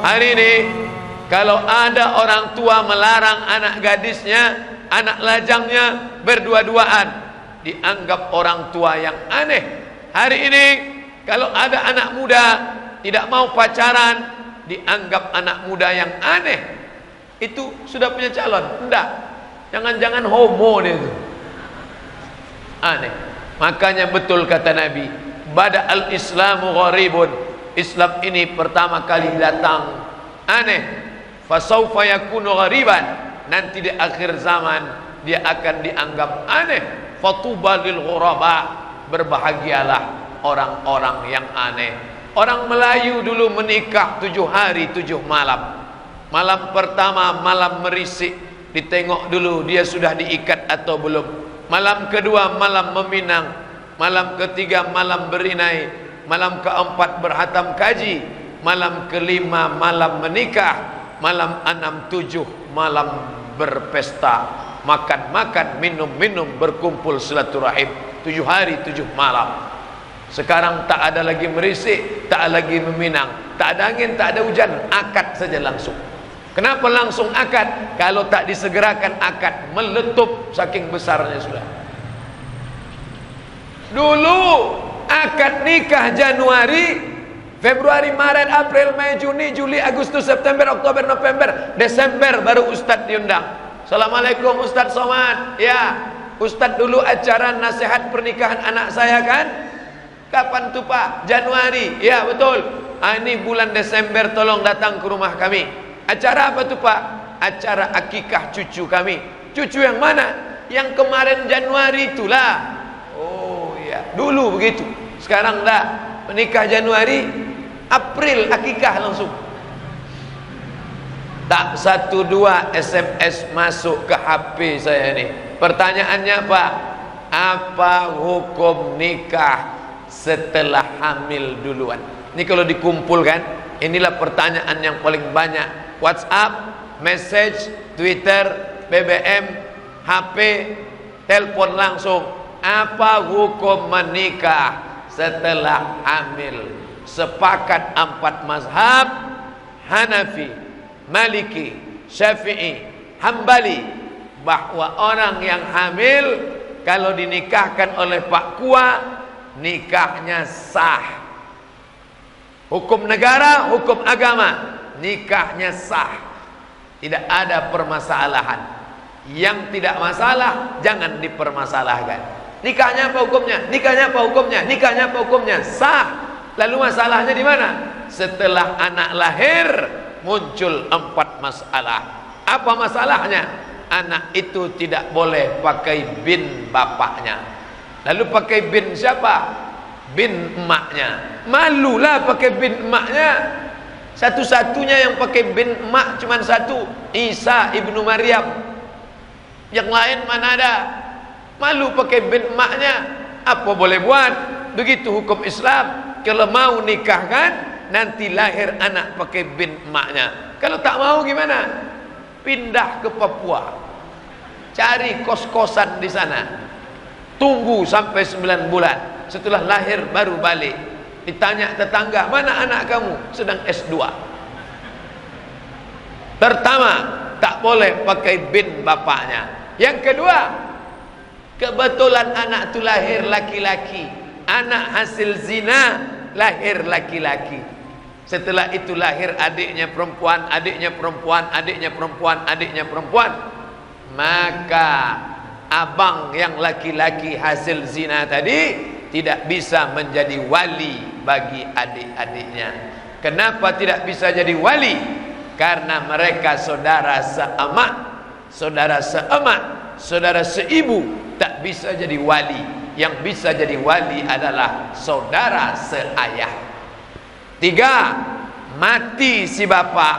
hari ini kalau ada orang tua melarang anak gadisnya, anak lajangnya berdua-duaan, dianggap orang tua yang aneh. Hari ini kalau ada anak muda tidak mau pacaran, dianggap anak muda yang aneh. Itu sudah punya calon? Enggak. Jangan-jangan homo dia itu. Aneh. Makanya betul kata Nabi, bada al-islamu gharibun. Islam ini pertama kali datang aneh. Fasaufa yakunu ghariban. Nanti di akhir zaman dia akan dianggap aneh. Fatuba lil ghuraba. Berbahagialah orang-orang yang aneh. Orang Melayu dulu menikah 7 hari 7 malam. Malam pertama malam merisik, ditengok dulu dia sudah diikat atau belum. Malam kedua malam meminang. Malam ketiga malam berinai. Malam keempat berhatam kaji. Malam kelima malam menikah. Malam 6, 7 malam berpesta, makan-makan, minum-minum, berkumpul silaturahim. 7 hari 7 malam. Sekarang tak ada lagi merisik, tak ada lagi meminang, tak ada angin, tak ada hujan, akad saja langsung. Kenapa langsung akad? Kalau tak disegerakan akad meletup saking besarnya sudah. Dulu akad nikah Januari, Februari, Maret, April, Mei, Juni, Juli, Agustus, September, Oktober, November, Desember baru Ustadz diundang. Assalamualaikum Ustadz Somad. Ya, Ustadz dulu acara nasihat pernikahan anak saya kan? Kapan tuh Pak? Januari. Ya betul. Ini bulan Desember tolong datang ke rumah kami. Acara apa tuh Pak? Acara akikah cucu kami. Cucu yang mana? Yang kemarin Januari itulah. Oh iya, dulu begitu. Sekarang dah menikah Januari, April akikah langsung. Tak 1-2 SMS masuk ke HP saya ini. Pertanyaannya Pak, apa hukum nikah setelah hamil duluan? Ini kalau dikumpulkan, inilah pertanyaan yang paling banyak. WhatsApp, message, Twitter, BBM, HP, telepon langsung. Apa hukum menikah setelah hamil? Sepakat 4 mazhab, Hanafi, Maliki, Syafi'i, Hambali, bahwa orang yang hamil kalau dinikahkan oleh Pak Kua, nikahnya sah. Hukum negara, hukum agama, nikahnya sah. Tidak ada permasalahan. Yang tidak masalah jangan dipermasalahkan. Nikahnya apa hukumnya? Nikahnya apa hukumnya? Nikahnya apa hukumnya? Sah. Lalu masalahnya di mana? Setelah anak lahir muncul 4 masalah. Apa masalahnya? Anak itu tidak boleh pakai bin bapaknya. Lalu pakai bin siapa? Bin emaknya. Malulah pakai bin emaknya. Satu-satunya yang pakai bin emak cuma satu, Isa ibnu Maryam. Yang lain mana ada? Malu pakai bin emaknya. Apa boleh buat? Begitu hukum Islam. Kalau mau nikahkan, nanti lahir anak pakai bin emaknya. Kalau tak mau gimana? Pindah ke Papua. Cari kos-kosan di sana. Tunggu sampai 9 bulan. Setelah lahir baru balik. Ditanya tetangga, mana anak kamu? Sedang S2. Pertama, tak boleh pakai bin bapaknya. Yang kedua, kebetulan anak itu lahir laki-laki. Anak hasil zina, lahir laki-laki. Setelah itu lahir adiknya perempuan, adiknya perempuan, adiknya perempuan, adiknya perempuan. Maka abang yang laki-laki hasil zina tadi tidak bisa menjadi wali bagi adik-adiknya. Kenapa tidak bisa jadi wali? Karena mereka saudara seemak, saudara seemak, saudara seibu, tak bisa jadi wali. Yang bisa jadi wali adalah saudara seayah. 3, mati si bapak,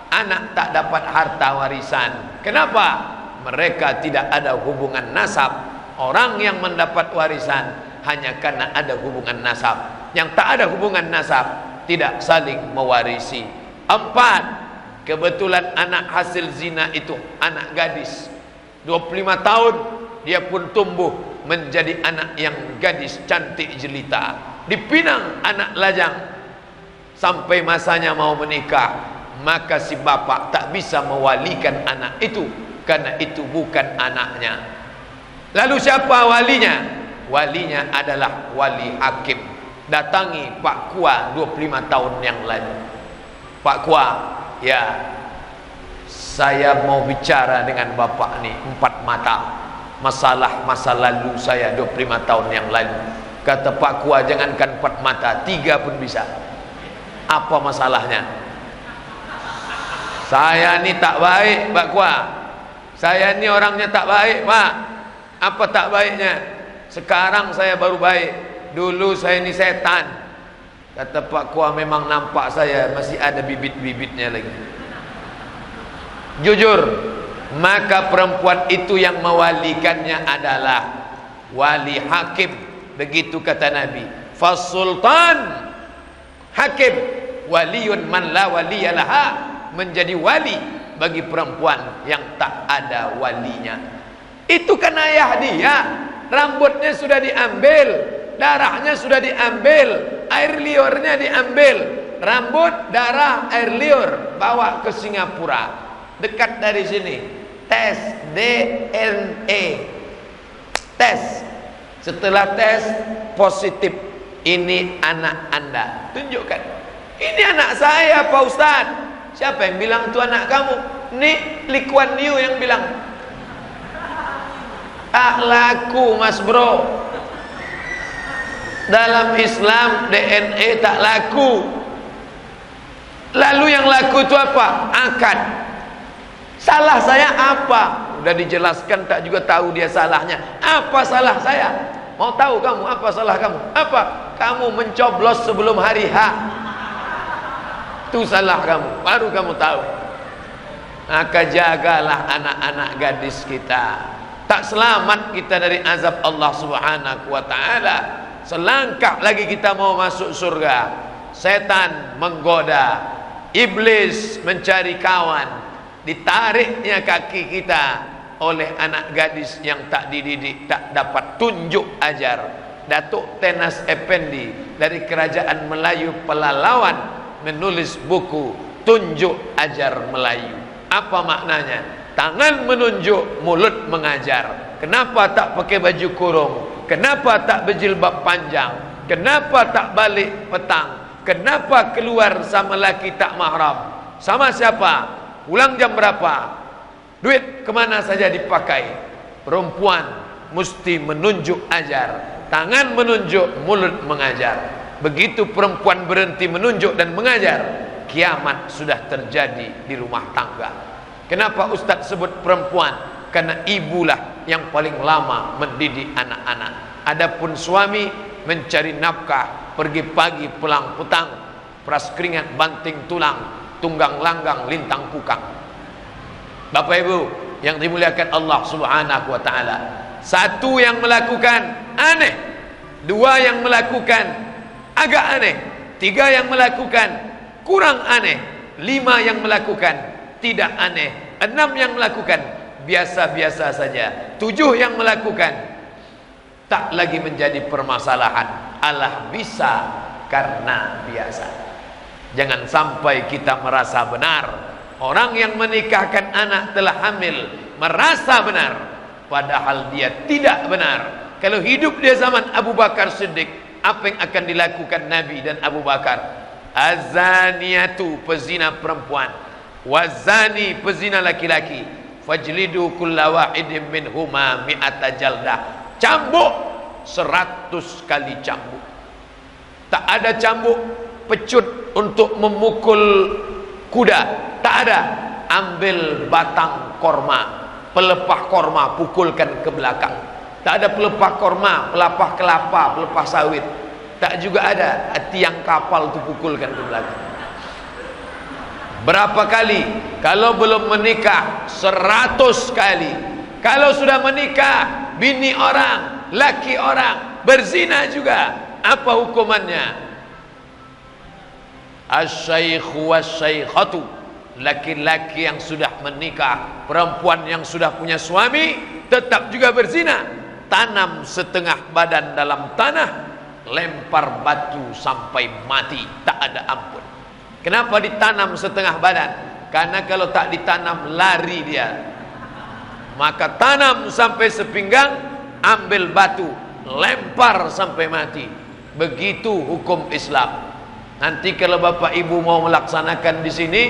anak tak dapat harta warisan. Kenapa? Mereka tidak ada hubungan nasab. Orang yang mendapat warisan hanya karena ada hubungan nasab. Yang tak ada hubungan nasab tidak saling mewarisi. 4, kebetulan anak hasil zina itu anak gadis 25 tahun, dia pun tumbuh menjadi anak yang gadis cantik jelita. Dipinang anak lajang sampai masanya mau menikah. maka si bapak tak bisa mewalikan anak itu, karena itu bukan anaknya. Lalu siapa walinya? Walinya adalah wali hakim. Datangi Pak Kua 25 tahun yang lalu. Pak Kua, ya, saya mau bicara dengan bapak nih empat mata. Masalah masa lalu saya 25 tahun yang lalu. Kata Pak Kua, jangankan 4 mata, 3 pun bisa. Apa masalahnya? Saya ni tak baik Pak Kua. Saya ni orangnya tak baik Pak. Apa tak baiknya? Sekarang saya baru baik. Dulu saya ni setan. Kata Pak Kua, memang nampak saya masih ada bibit-bibitnya lagi. Jujur, maka perempuan itu yang mewalikannya adalah wali hakim. Begitu kata Nabi, fasultan hakim waliyun man la waliyalaha, menjadi wali bagi perempuan yang tak ada walinya. Itu kan ayah dia, rambutnya sudah diambil, darahnya sudah diambil, air liurnya diambil, rambut, darah, air liur, bawa ke Singapura, dekat dari sini, tes DNA, tes. Setelah tes positif, ini anak anda, tunjukkan. Ini anak saya Pak Ustaz. Siapa yang bilang itu anak kamu? Nih Lee Kuan Yew yang bilang. Tak laku mas bro. Dalam Islam DNA tak laku. Lalu yang laku itu apa? Akad. Salah saya apa? Udah dijelaskan, tak juga tahu dia salahnya. Apa salah saya? Mau tahu kamu apa salah kamu? Apa? Kamu mencoblos sebelum hari H. Itu salah kamu, baru kamu tahu. Maka jagalah anak-anak gadis kita. Tak selamat kita dari azab Allah Subhanahu wa taala. Selangkah lagi kita mau masuk surga. Setan menggoda, iblis mencari kawan, ditariknya kaki kita oleh anak gadis yang tak dididik, tak dapat tunjuk ajar. Datuk Tenas Effendi dari Kerajaan Melayu Pelalawan menulis buku Tunjuk Ajar Melayu. Apa maknanya? Tangan menunjuk, mulut mengajar. Kenapa tak pakai baju kurung? Kenapa tak berjilbab panjang? Kenapa tak balik petang? Kenapa keluar sama laki tak mahram? Sama siapa? Pulang jam berapa? Duit kemana saja dipakai? Perempuan mesti menunjuk ajar. Tangan menunjuk, mulut mengajar. Begitu perempuan berhenti menunjuk dan mengajar, kiamat sudah terjadi di rumah tangga. Kenapa Ustaz sebut perempuan? Karena ibulah yang paling lama mendidik anak-anak. Adapun suami mencari nafkah, pergi pagi pulang petang, peras keringat banting tulang, tunggang langgang lintang kukang. Bapak Ibu yang dimuliakan Allah Subhanahu wa taala, satu yang melakukan aneh, dua yang melakukan agak aneh, tiga yang melakukan kurang aneh, lima yang melakukan tidak aneh, enam yang melakukan biasa-biasa saja, tujuh yang melakukan tak lagi menjadi permasalahan. Allah bisa karena biasa. Jangan sampai kita merasa benar. Orang yang menikahkan anak telah hamil merasa benar, padahal dia tidak benar. Kalau hidup di zaman Abu Bakar Siddiq, apa yang akan dilakukan Nabi dan Abu Bakar? Azaniyatu, pezina perempuan, wazani, pezina laki-laki, fajlidu kulla wahidin minhuma mi'ata jaldah. Cambuk 100 kali cambuk. Tak ada cambuk pecut untuk memukul kuda, tak ada. Ambil batang korma, pelepah korma, pukulkan ke belakang. Tak ada pelepah korma, pelepah kelapa, pelepah sawit. Tak juga ada tiang kapal itu pukulkan ke belakang. Berapa kali? Kalau belum menikah 100 kali. Kalau sudah menikah, bini orang, laki orang, berzina juga, apa hukumannya? Asy-syaikhu wasy-syaikhatu, laki-laki yang sudah menikah, perempuan yang sudah punya suami tetap juga berzina. Tanam setengah badan dalam tanah, lempar batu sampai mati, tak ada ampun. Kenapa ditanam setengah badan? Karena kalau tak ditanam lari dia. Maka tanam sampai sepinggang, ambil batu, lempar sampai mati. Begitu hukum Islam. Nanti kalau bapak ibu mau melaksanakan di sini,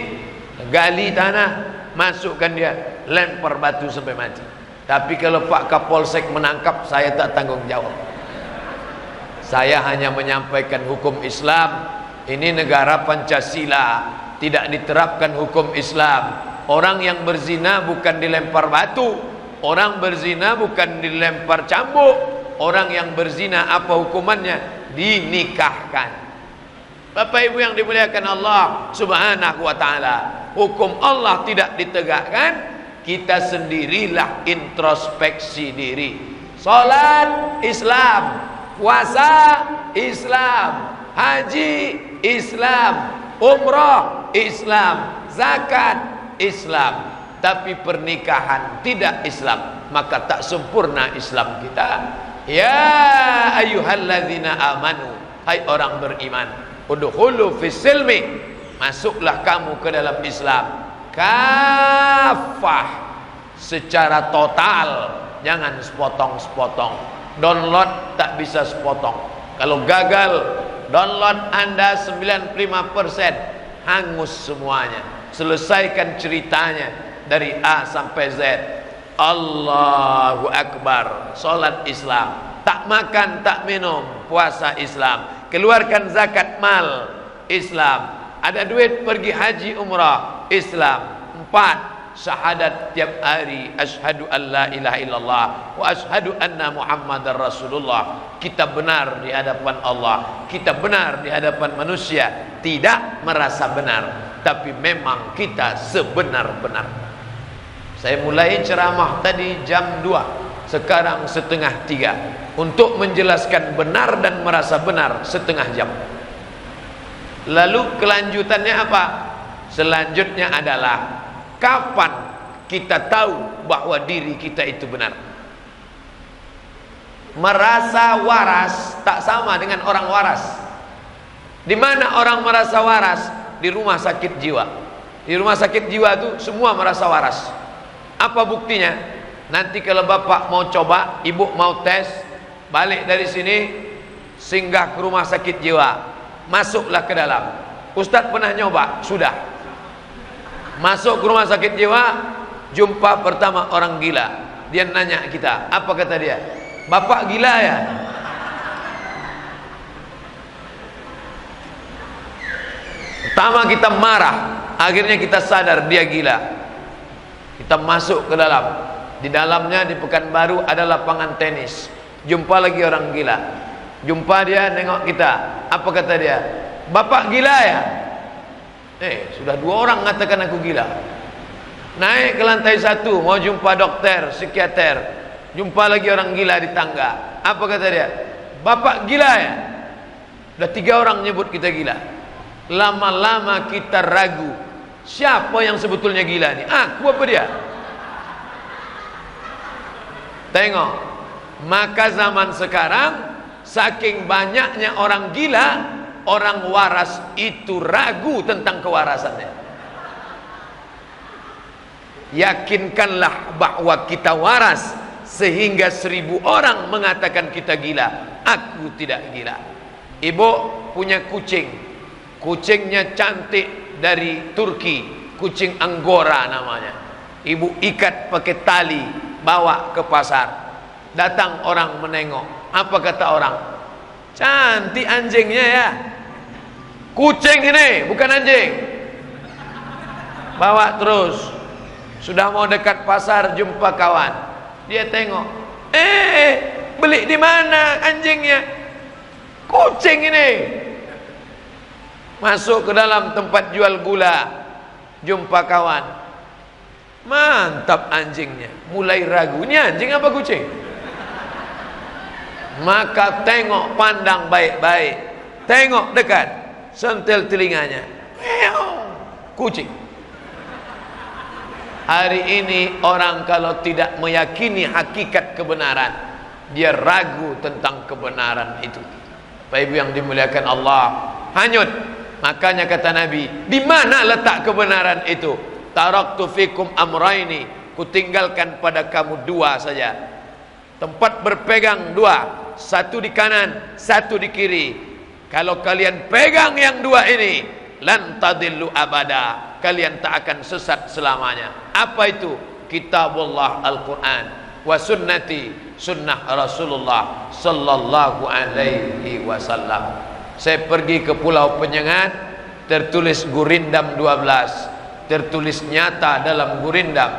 gali tanah, masukkan dia, lempar batu sampai mati. Tapi kalau Pak Kapolsek menangkap, saya tak tanggung jawab. Saya hanya menyampaikan hukum Islam. Ini negara Pancasila, tidak diterapkan hukum Islam. Orang yang berzina bukan dilempar batu, orang berzina bukan dilempar cambuk. Orang yang berzina apa hukumannya? Dinikahkan. Bapak Ibu yang dimuliakan Allah Subhanahu wa taala, hukum Allah tidak ditegakkan, kita sendirilah introspeksi diri. Salat Islam, puasa Islam, haji Islam, umrah Islam, zakat Islam, tapi pernikahan tidak Islam, maka tak sempurna Islam kita. Ya ayyuhalladzina amanu, hai orang beriman, udkhulu fis silmi, masuklah kamu ke dalam Islam kafah, secara total, jangan sepotong-sepotong. Download tak bisa sepotong. Kalau gagal download Anda 95%, hangus semuanya. Selesaikan ceritanya dari A sampai Z. Allahu Akbar, salat Islam, tak makan tak minum, puasa Islam, keluarkan zakat mal Islam, ada duit pergi haji umrah Islam. 4, syahadat tiap hari, asyhadu an la ilaha illallah wa asyhadu anna muhammadar rasulullah. Kita benar di hadapan Allah, kita benar di hadapan manusia, tidak merasa benar, tapi memang kita sebenar-benar. Saya mulai ceramah tadi jam 2, sekarang setengah 3, untuk menjelaskan benar dan merasa benar setengah jam. Lalu kelanjutannya apa? Selanjutnya adalah kapan kita tahu bahwa diri kita itu benar. Merasa waras tak sama dengan orang waras. Di mana orang merasa waras? Di rumah sakit jiwa. Di rumah sakit jiwa itu semua merasa waras. Apa buktinya? Nanti kalau bapak mau coba, ibu mau tes, balik dari sini, singgah ke rumah sakit jiwa, masuklah ke dalam. Ustadz pernah nyoba? Sudah. Masuk ke rumah sakit jiwa, jumpa pertama orang gila. Dia nanya kita, apa kata dia? Bapak gila ya? Pertama kita marah, akhirnya kita sadar dia gila. Kita masuk ke dalam. Di dalamnya di Pekanbaru ada lapangan tenis. Jumpa lagi orang gila. Jumpa dia, nengok kita. Apa kata dia? Bapak gila ya? Sudah 2 orang mengatakan aku gila. Naik ke lantai 1, mau jumpa dokter, psikiater. Jumpa lagi orang gila di tangga. Apa kata dia? Bapak gila ya? Sudah 3 orang nyebut kita gila. Lama-lama kita ragu, siapa yang sebetulnya gila nih? Aku apa dia? Tengok, maka zaman sekarang saking banyaknya orang gila, orang waras itu ragu tentang kewarasannya. Yakinkanlah bahwa kita waras, sehingga 1000 orang mengatakan kita gila. Aku tidak gila. Ibu punya kucing, kucingnya cantik dari Turki, kucing Anggora namanya. Ibu ikat pakai tali, bawa ke pasar. Datang orang menengok. Apa kata orang? Cantik anjingnya ya. Kucing ini, bukan anjing. Bawa terus. Sudah mau dekat pasar, jumpa kawan. Dia tengok. Beli di mana anjingnya? Kucing ini. Masuk ke dalam tempat jual gula, jumpa kawan. Mantap anjingnya. Mulai ragu, ini anjing apa kucing? Maka tengok, pandang baik-baik. Tengok dekat, sentil telinganya. Kucing. Hari ini orang kalau tidak meyakini hakikat kebenaran, dia ragu tentang kebenaran itu. Bapak Ibu yang dimuliakan Allah, hanyut Makanya kata Nabi, di mana letak kebenaran itu? Taraktu fikum amraini, kutinggalkan pada kamu dua saja. Tempat berpegang dua, satu di kanan, satu di kiri. Kalau kalian pegang yang dua ini, lan tadillu abada, kalian tak akan sesat selamanya. Apa itu? Kitabullah Al-Quran wa sunnati, sunnah Rasulullah sallallahu alaihi wasallam. Saya pergi ke Pulau Penyengat, tertulis Gurindam 12, tertulis nyata dalam Gurindam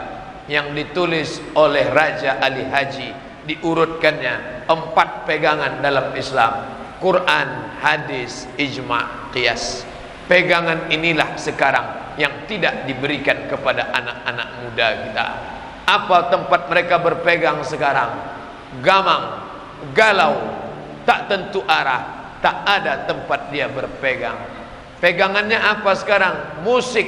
yang ditulis oleh Raja Ali Haji, diurutkannya 4 pegangan dalam Islam: Quran, hadis, ijma', qiyas. Pegangan inilah sekarang yang tidak diberikan kepada anak-anak muda kita. Apa tempat mereka berpegang sekarang? Gamang, galau, tak tentu arah, tak ada tempat dia berpegang. Pegangannya apa sekarang? Musik.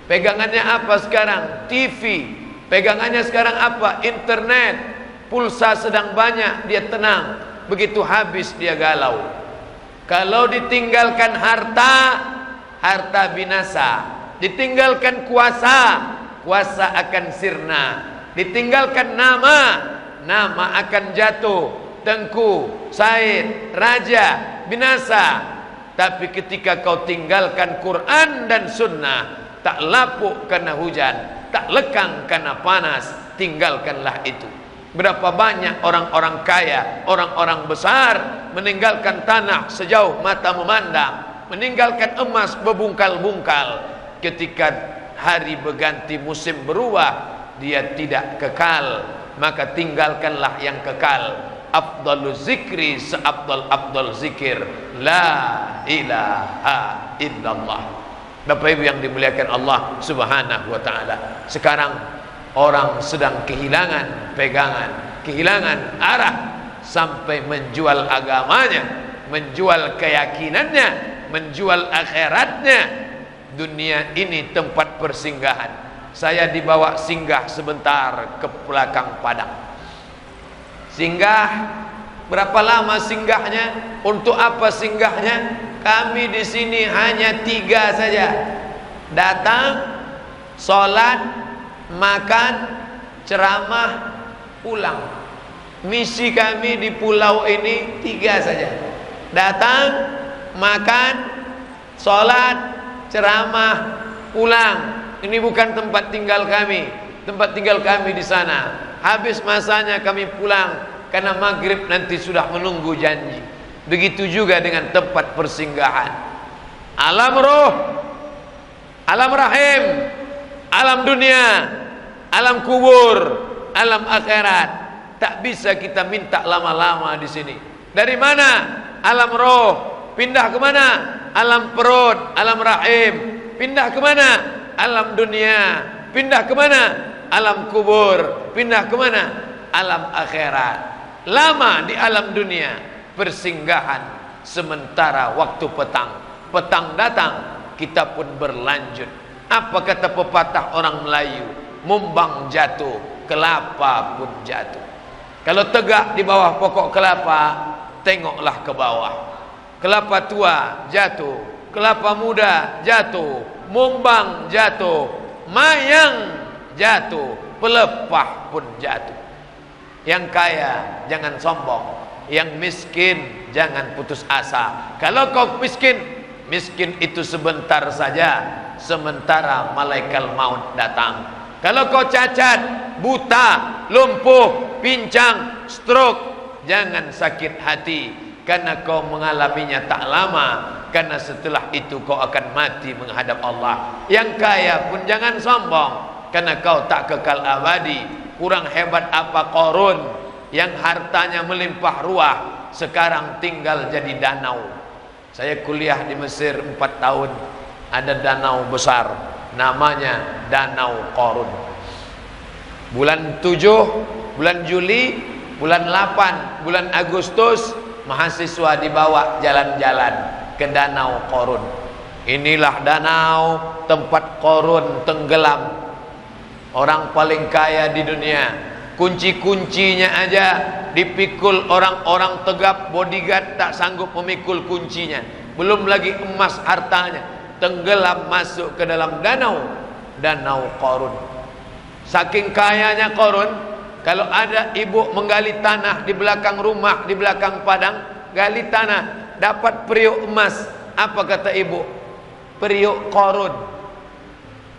Pegangannya apa sekarang? TV. Pegangannya sekarang apa? Internet. Pulsa sedang banyak, dia tenang. Begitu habis dia galau. Kalau ditinggalkan harta, harta binasa. Ditinggalkan kuasa, kuasa akan sirna. Ditinggalkan nama, nama akan jatuh. Tengku, Said, Raja, binasa. Tapi ketika kau tinggalkan Quran dan Sunnah, tak lapuk karena hujan, tak lekang karena panas, tinggalkanlah itu. Berapa banyak orang-orang kaya, orang-orang besar meninggalkan tanah sejauh mata memandang, meninggalkan emas berbungkal-bungkal. Ketika hari berganti, musim berubah, dia tidak kekal, maka tinggalkanlah yang kekal. Afdalu zikri, seabdal-abdal zikir, la ilaha illallah. Bapak Ibu yang dimuliakan Allah subhanahu wa ta'ala, sekarang orang sedang kehilangan pegangan, kehilangan arah, sampai menjual agamanya, menjual keyakinannya, menjual akhiratnya. Dunia ini tempat persinggahan. Saya dibawa singgah sebentar ke belakang Padang. Singgah, berapa lama singgahnya? Untuk apa singgahnya? Kami di sini hanya 3 saja. Datang, sholat, makan, ceramah, pulang. Misi kami di pulau ini 3 saja. Datang, makan, sholat, ceramah, pulang. Ini bukan tempat tinggal kami. Tempat tinggal kami di sana. Habis masanya kami pulang, karena maghrib nanti sudah menunggu janji. Begitu juga dengan tempat persinggahan. Alam roh, alam rahim, alam dunia, alam kubur, alam akhirat. Tak bisa kita minta lama-lama di sini. Dari mana? Alam roh. Pindah ke mana? Alam perut, alam rahim. Pindah ke mana? Alam dunia. Pindah ke mana? Alam kubur. Pindah ke mana? Alam akhirat. Lama di alam dunia, persinggahan sementara waktu petang. Petang datang, kita pun berlanjut. Apa kata pepatah orang Melayu? Mumbang jatuh, kelapa pun jatuh. Kalau tegak di bawah pokok kelapa, tengoklah ke bawah. Kelapa tua jatuh, kelapa muda jatuh, mumbang jatuh, mayang jatuh, pelepah pun jatuh. Yang kaya jangan sombong, yang miskin jangan putus asa. Kalau kau miskin, miskin itu sebentar saja, sementara malaikat maut datang. Kalau kau cacat, buta, lumpuh, pincang, stroke, jangan sakit hati, karena kau mengalaminya tak lama, karena setelah itu kau akan mati menghadap Allah. Yang kaya pun jangan sombong, karena kau tak kekal abadi. Kurang hebat apa Qarun yang hartanya melimpah ruah, sekarang tinggal jadi danau. Saya kuliah di Mesir 4 tahun, ada danau besar namanya Danau Qarun. Bulan 7, bulan Juli, bulan 8, bulan Agustus, mahasiswa dibawa jalan-jalan ke Danau Qarun. Inilah danau tempat Qarun tenggelam. Orang paling kaya di dunia, kunci-kuncinya aja dipikul orang-orang tegap, bodyguard tak sanggup memikul kuncinya. belum lagi emas hartanya, tenggelam masuk ke dalam danau Qarun. Saking kayanya Qarun, kalau ada ibu menggali tanah di belakang rumah, di belakang padang, gali tanah, dapat periuk emas. Apa kata ibu? Periuk Qarun.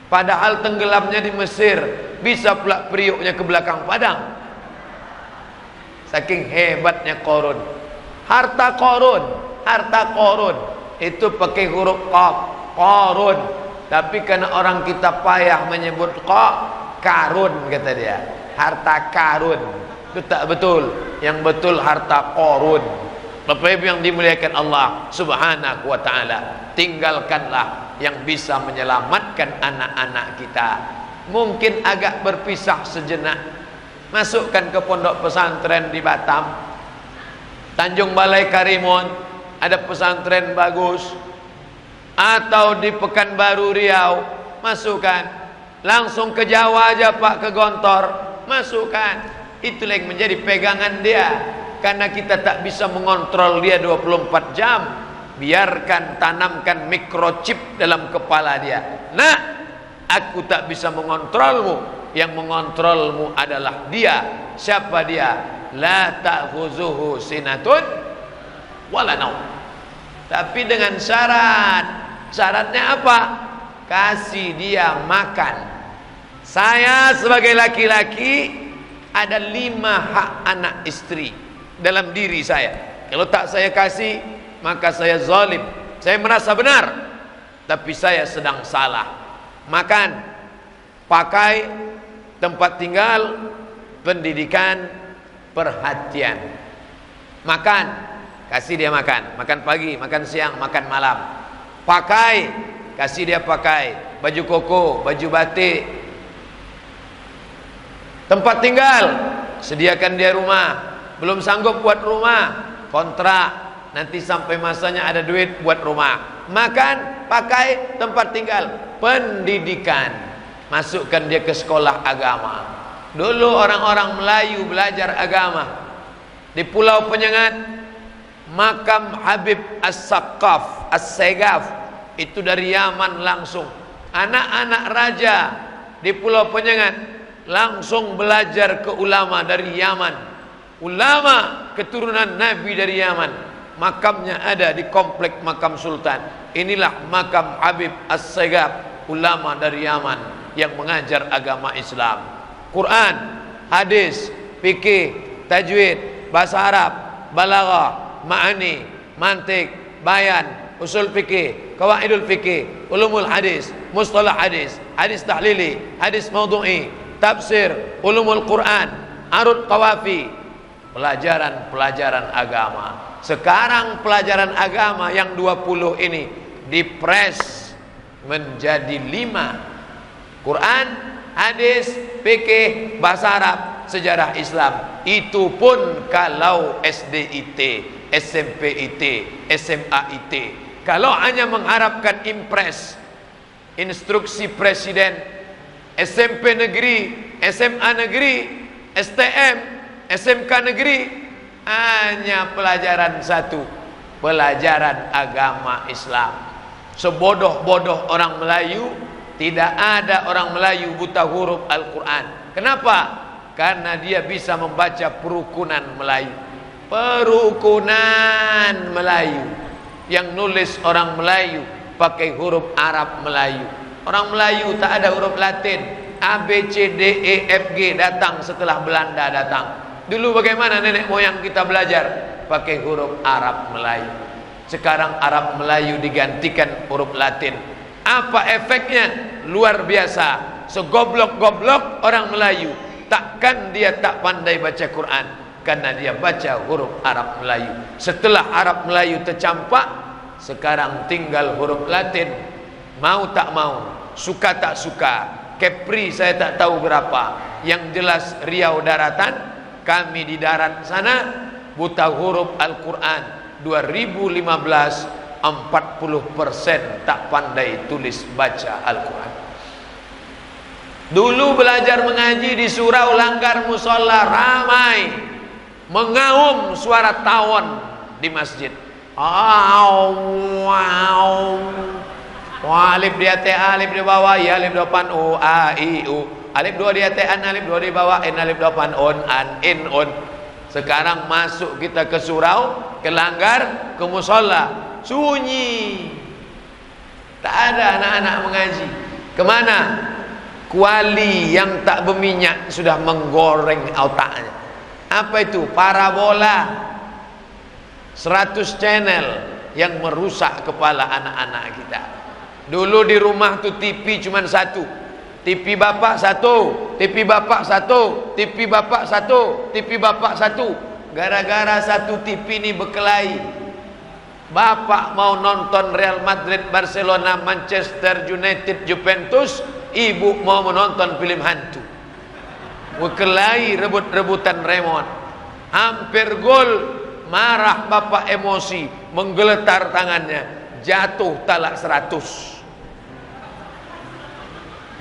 Padahal tenggelamnya di Mesir, bisa pula periuknya ke belakang padang. Saking hebatnya Qarun. Harta Qarun itu pakai huruf qaf, Qarun. Tapi karena orang kita payah menyebut Karun, kata dia. Harta karun. Itu tak betul. Yang betul harta Qarun. Bapak Ibu yang dimuliakan Allah Subhanahu wa taala, tinggalkanlah yang bisa menyelamatkan anak-anak kita. Mungkin agak berpisah sejenak, masukkan ke pondok pesantren di Batam, Tanjung Balai Karimun ada pesantren bagus, atau di Pekanbaru Riau, masukkan. Langsung ke Jawa aja Pak, ke Gontor, masukkan. Itulah yang menjadi pegangan dia. Karena kita tak bisa mengontrol dia 24 jam. Biarkan, tanamkan microchip dalam kepala dia. Nah, aku tak bisa mengontrolmu. Yang mengontrolmu adalah dia. Siapa dia? La ta'khuzuhu sinatun wala naum. Tapi dengan syarat. Syaratnya apa? Kasih dia makan. Saya sebagai laki-laki ada 5 hak anak istri dalam diri saya. Kalau tak saya kasih, maka saya zalim. Saya merasa benar, tapi saya sedang salah. Makan, pakai, tempat tinggal, pendidikan, perhatian. Makan, kasih dia makan. Makan pagi, makan siang, makan malam. Pakai, kasih dia pakai. Baju koko, baju batik. Tempat tinggal, sediakan dia rumah. Belum sanggup buat rumah, kontrak. Nanti sampai masanya ada duit buat rumah. Makan, pakai, tempat tinggal. Pendidikan, masukkan dia ke sekolah agama. Dulu orang-orang Melayu belajar agama di Pulau Penyengat, makam Habib As-Saqqaf, As-Segaf, itu dari Yaman langsung. Anak-anak raja di Pulau Penyengat langsung belajar ke ulama dari Yaman. Ulama keturunan Nabi dari Yaman. Makamnya ada di komplek makam Sultan. Inilah makam Habib As-Segaf, ulama dari Yaman yang mengajar agama Islam. Quran, hadis, fikih, tajwid, bahasa Arab, balaghah, ma'ani, mantik, bayan, usul fikih, qawaidul fikih, ulumul hadis, mustalah hadis, hadis tahlili, hadis maudhu'i, tafsir, ulumul Quran, arud qawafi, pelajaran-pelajaran agama. Sekarang pelajaran agama yang 20 ini dipres menjadi 5. Quran, hadis, fikih, bahasa Arab, sejarah Islam. Itu pun kalau SDIT, SMPIT, SMAIT. Kalau hanya mengharapkan impres, instruksi presiden, SMP negeri, SMA negeri, STM, SMK negeri, hanya pelajaran satu, pelajaran agama Islam. Sebodoh-bodoh orang Melayu, tidak ada orang Melayu buta huruf Al-Quran. Kenapa? Karena dia bisa membaca perukunan Melayu. Perukunan Melayu yang nulis orang Melayu pakai huruf Arab Melayu. Orang Melayu tak ada huruf Latin. A, B, C, D, E, F, G datang setelah Belanda datang. Dulu bagaimana nenek moyang kita belajar? Pakai huruf Arab Melayu. Sekarang Arab Melayu digantikan huruf Latin. Apa efeknya? Luar biasa. Segoblok-goblok orang Melayu, takkan dia tak pandai baca Quran, karena dia baca huruf Arab Melayu. Setelah Arab Melayu tercampak, sekarang tinggal huruf Latin. Mau tak mau, suka tak suka, Kepri saya tak tahu berapa. Yang jelas Riau daratan, kami di darat sana buta huruf Al-Quran. 2015 40% tak pandai tulis baca Al-Quran. Dulu belajar mengaji di surau langgar musola ramai, mengaum suara tawon di masjid. Alif di atas, alif di bawah, ya alif di depan, u, a, i, u. Alif dua di atas, an, alif dua di bawah, in, alif di depan, on, an, in, on. Sekarang masuk kita ke surau, ke langgar, ke musola, sunyi. Tak ada anak-anak mengaji. Kemana? Kuali yang tak berminyak sudah menggoreng otaknya. Apa itu? Parabola. 100 channel yang merusak kepala anak-anak kita. Dulu di rumah tuh TV cuma satu. TV bapak satu, TV bapak satu, TV bapak satu, TV bapak satu. Gara-gara satu TV ini berkelahi. Bapak mau nonton Real Madrid, Barcelona, Manchester United, Juventus. Ibu mau menonton film hantu. Berkelahi, rebut-rebutan remote. Hampir gol. Marah bapak emosi, menggeletar tangannya, jatuh talak 100.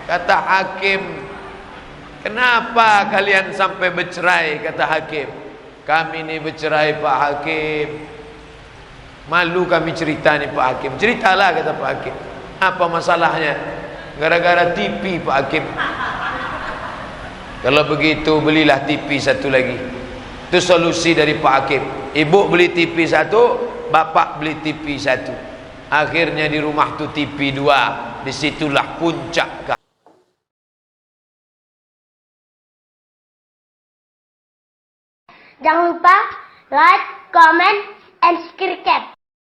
Kata hakim, kenapa kalian sampai bercerai? Kata hakim, kami ini bercerai Pak Hakim. Malu kami cerita nih Pak Hakim. Ceritalah kata Pak Hakim. Apa masalahnya? Gara-gara TV Pak Hakim. Kalau begitu belilah TV satu lagi. Itu solusi dari Pak Hakim. Ibu beli TV satu, bapak beli TV satu. Akhirnya di rumah tuh TV 2. Disitulah puncak. Jangan lupa like, comment, and subscribe.